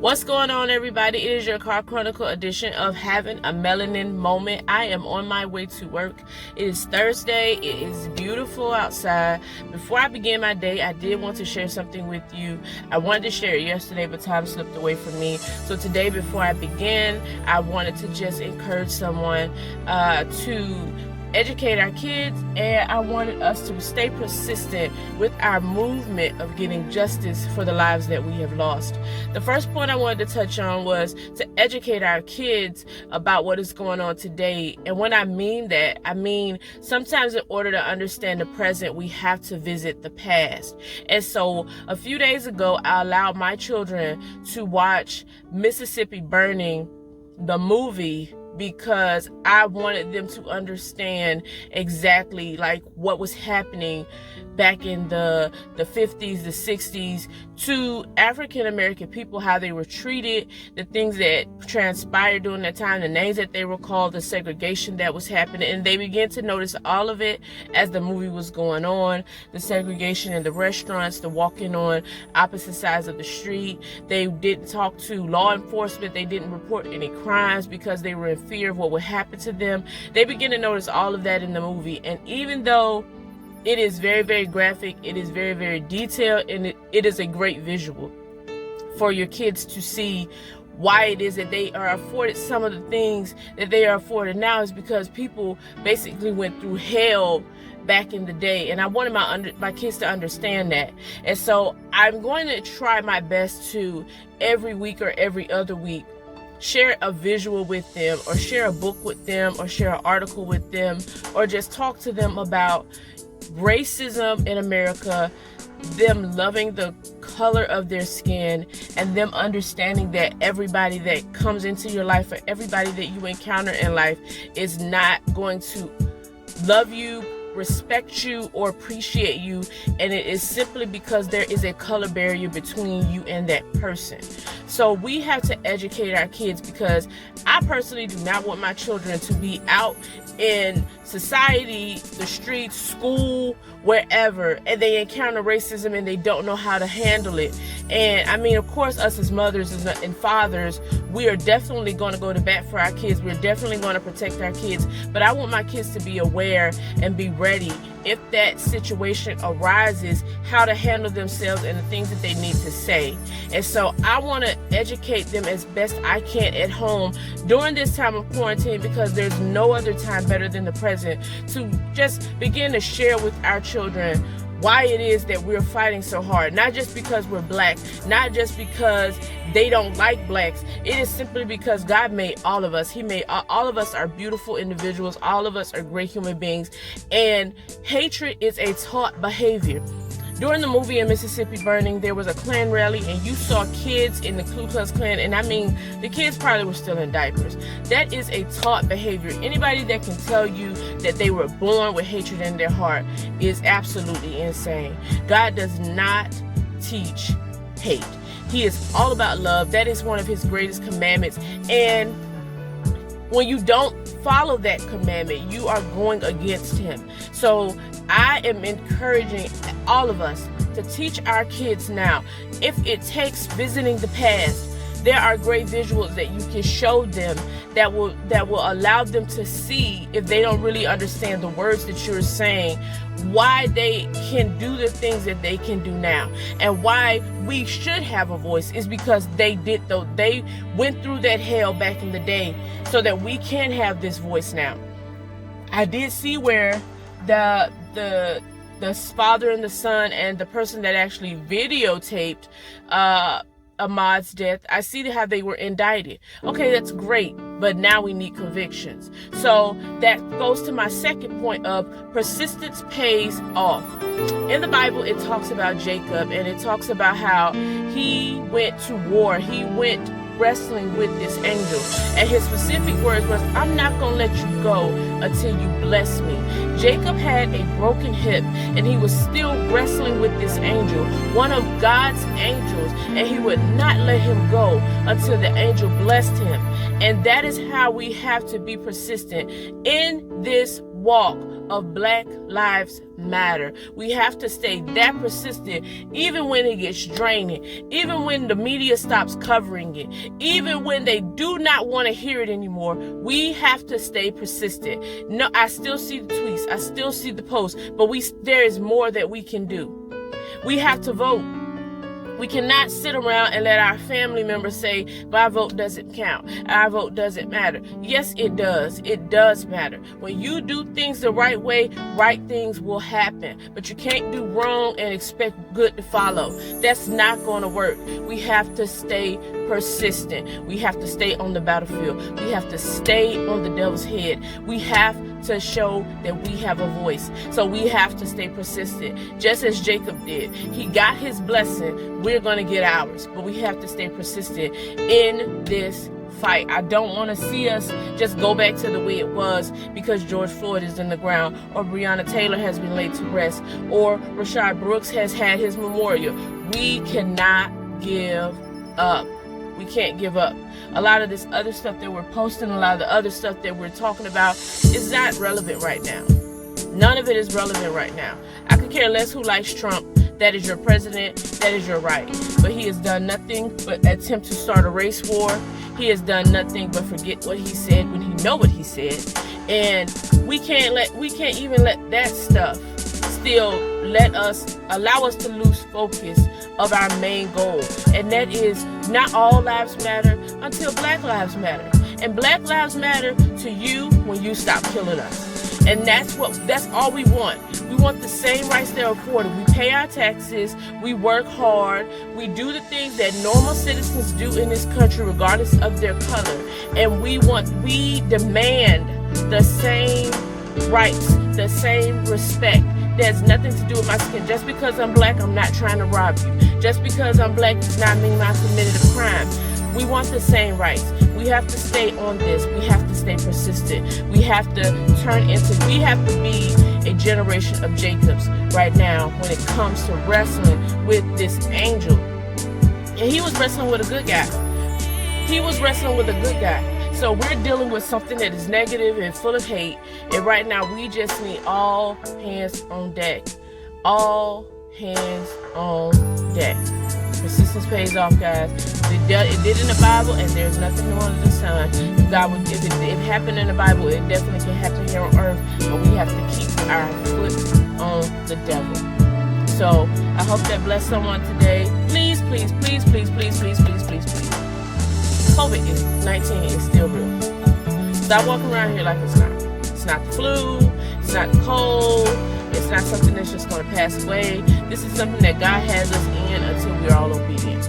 What's going on, everybody? It is your Chronicle edition of Having a Melanin Moment. I am on my way to work. It is Thursday. It is beautiful outside. Before I begin my day, I did want to share something with you. I wanted to share it yesterday, but time slipped away from me. So today, before I begin, I wanted to just encourage someone to educate our kids, and I wanted us to stay persistent with our movement of getting justice for the lives that we have lost. The first point I wanted to touch on was to educate our kids about what is going on today. And when I mean that, I mean sometimes in order to understand the present, we have to visit the past. And so a few days ago, I allowed my children to watch Mississippi Burning, the movie, because I wanted them to understand exactly like what was happening back in the 50s, the 60s to African American people, how they were treated, the things that transpired during that time, the names that they were called, the segregation that was happening. And they began to notice all of it as the movie was going on, the segregation in the restaurants, the walking on opposite sides of the street. They didn't talk to law enforcement. They didn't report any crimes because they were in fear of what would happen to them. They began to notice all of that in the movie. And even though it is very, very graphic, it is very, very detailed, and it is a great visual for your kids to see why it is that they are afforded some of the things that they are afforded now is because people basically went through hell back in the day. And I wanted my kids to understand that. And so I'm going to try my best to every week or every other week share a visual with them, or share a book with them, or share an article with them, or just talk to them about racism in America, them loving the color of their skin, and them understanding that everybody that comes into your life, or everybody that you encounter in life, is not going to love you, respect you, or appreciate you, and it is simply because there is a color barrier between you and that person. So we have to educate our kids, because I personally do not want my children to be out in society, the streets, school, wherever, and they encounter racism and they don't know how to handle it. And I mean, of course, us as mothers and fathers, we are definitely going to go to bat for our kids. We're definitely going to protect our kids. But I want my kids to be aware and be ready if that situation arises, how to handle themselves and the things that they need to say. And so I want to educate them as best I can at home during this time of quarantine, because there's no other time better than the present to just begin to share with our children why it is that we're fighting so hard. Not just because we're black, not just because they don't like blacks. It is simply because God made all of us. He made all of us are beautiful individuals. All of us are great human beings. And hatred is a taught behavior. During the movie in Mississippi Burning, there was a Klan rally, and you saw kids in the Ku Klux Klan, and I mean, the kids probably were still in diapers. That is a taught behavior. Anybody that can tell you that they were born with hatred in their heart is absolutely insane. God does not teach hate. He is all about love. That is one of his greatest commandments. And when you don't follow that commandment, you are going against him. So I am encouraging all of us to teach our kids now. If it takes visiting the past, there are great visuals that you can show them that will allow them to see, if they don't really understand the words that you're saying, why they can do the things that they can do now. And why we should have a voice is because they went through that hell back in the day, so that we can have this voice now. I did see where the father and the son and the person that actually videotaped Ahmaud's death, I see how they were indicted. Okay, that's great, but now we need convictions. So that goes to my second point of persistence pays off. In the Bible, it talks about Jacob, and it talks about how he went to war. He went wrestling with this angel, and his specific words was, "I'm not gonna let you go until you bless me." Jacob had a broken hip, and he was still wrestling with this angel, one of God's angels, and he would not let him go until the angel blessed him. And that is how we have to be persistent in this walk of Black Lives Matter. We have to stay that persistent, even when it gets draining, even when the media stops covering it, even when they do not want to hear it anymore. We have to stay persistent. No, I still see the tweets, I still see the posts, but there is more that we can do. We have to vote. We cannot sit around and let our family members say, my vote doesn't count, our vote doesn't matter. Yes, it does. It does matter. When you do things the right way, right things will happen. But you can't do wrong and expect good to follow. That's not going to work. We have to stay persistent. We have to stay on the battlefield. We have to stay on the devil's head. We have to show that we have a voice. So we have to stay persistent, just as Jacob did. He got his blessing. We're going to get ours, but we have to stay persistent in this fight. I don't want to see us just go back to the way it was because George Floyd is in the ground, or Breonna Taylor has been laid to rest, or Rashad Brooks has had his memorial. We cannot give up. We can't give up. A lot of this other stuff that we're posting, a lot of the other stuff that we're talking about is not relevant right now. None of it is relevant right now. I could care less who likes Trump. That is your president. That is your right. But he has done nothing but attempt to start a race war. He has done nothing but forget what he said when he know what he said. And we can't even let that stuff still allow us to lose focus of our main goal. And that is not all lives matter until Black lives matter. And Black lives matter to you when you stop killing us. And that's all we want. We want the same rights that are afforded. We pay our taxes, we work hard, we do the things that normal citizens do in this country regardless of their color. And we demand the same rights, the same respect. There's nothing to do with my skin. Just because I'm Black, I'm not trying to rob you. Just because I'm Black does not mean I committed a crime. We want the same rights. We have to stay on this. We have to stay persistent. We have to we have to be a generation of Jacobs right now when it comes to wrestling with this angel. And he was wrestling with a good guy. He was wrestling with a good guy. So we're dealing with something that is negative and full of hate. And right now we just need all hands on deck. All hands on deck. Persistence pays off, guys. It did in the Bible, and there's nothing new under the sun. If it happened in the Bible, it definitely can happen here on earth. But we have to keep our foot on the devil. So I hope that blessed someone today. Please, please, please, please, please, please, please, please, please. COVID-19 is still real. Stop walking around here like it's not. It's not the flu. It's not the cold. It's not something that's just going to pass away. This is something that God has us in until we're all obedient.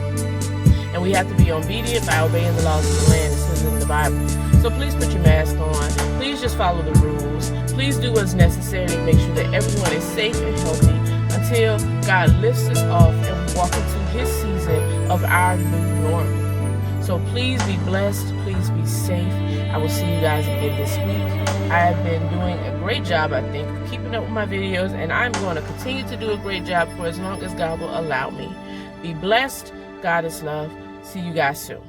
And we have to be obedient by obeying the laws of the land. It says in the Bible. So please put your mask on. Please just follow the rules. Please do what's necessary to make sure that everyone is safe and healthy until God lifts us off and we walk into his season of our new normal. So please be blessed. Please be safe. I will see you guys again this week. I have been doing a great job, I think, of keeping up with my videos, and I'm going to continue to do a great job for as long as God will allow me. Be blessed. God is love. See you guys soon.